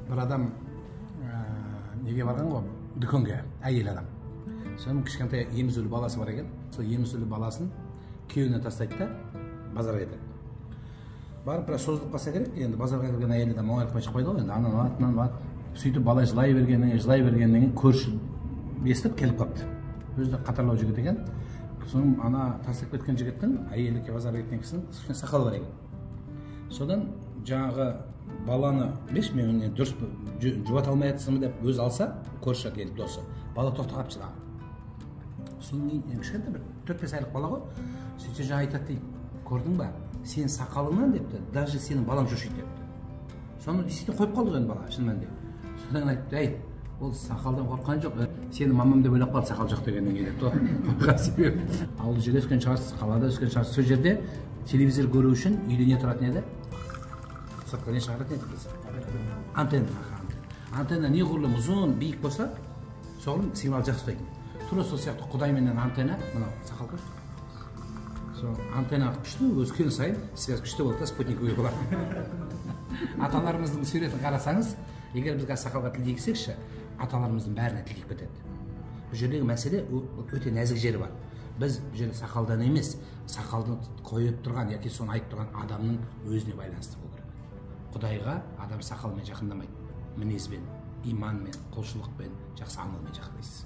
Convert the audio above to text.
бір адам неге барған ғой, дүкенге, әйел адам. Соның кішкентай емізулі баласы бар екен. Сол емізулі баласын күйеуіне тастайды да базарға кетеді. Барып біраз созылып қалса керек, енді базарға келген әйел адам оңайлықпай шықпайды ғой, енді анан алады. Сөйтіп бала жылай бергеннен көрші естіп келіп қалыпты. Өзі де қатарлау жігіт екен. Соның ана тастап кеткен жігіттің әйелі базарға кеткен кісінің кішкене сақалы бар екен. Содан жаңағы баланы мен дұрыс жұбата алмай жатсың деп өзі алса, көрші келіп досы, бала тоқтап жылаған. Соның кішкентай бір 4-5 айлық бала ғой. Сөйтсе жаңа айтады дейді, көрдің ба, сенің сақалыңнан депті, даже сенің балаң жошиды депті. Соны действительно қойып қалды ғой бала, шын мәнінде. Содан айтты, әй, ол сақалдан қорыққан жоқ, сені мамам деп ойлап қалды сақал жоқ дегеннен кейін депті. Себебі ауылды жерде өскен шығарсыз, қалада өскен шығарсыз. Сол жерде телевизор көру үшін үйде не тұратын еді? Сыртқа не шығаратын еді біз? Антенна неғұрлым ұзын, биік болса, соғұрлым сигнал жақсы ұстайтын. Тура сол сияқты Құдай менен антенна, мынау сақал көрші. Сол антенна күшті, өскен сайын связь күшті болды да спутниковый болады. Аталарымыздың суретін қарасаңыз, егер біз сақалға тіл тигізсекші, аталарымыздың бәріне тіл тиіп кетеді. Бұл жердегі мәселе өте нәзік жері бар. Біз бұл жерде сақалдан емес, сақалды қойып тұрған, яки соны айтып тұрған адамның өзіне байланысты болу керек. Құдайға адам сақалмен жақындамайды, мінезбен, иманмен, құлшылықпен, жақсы амалмен жақындайсыз.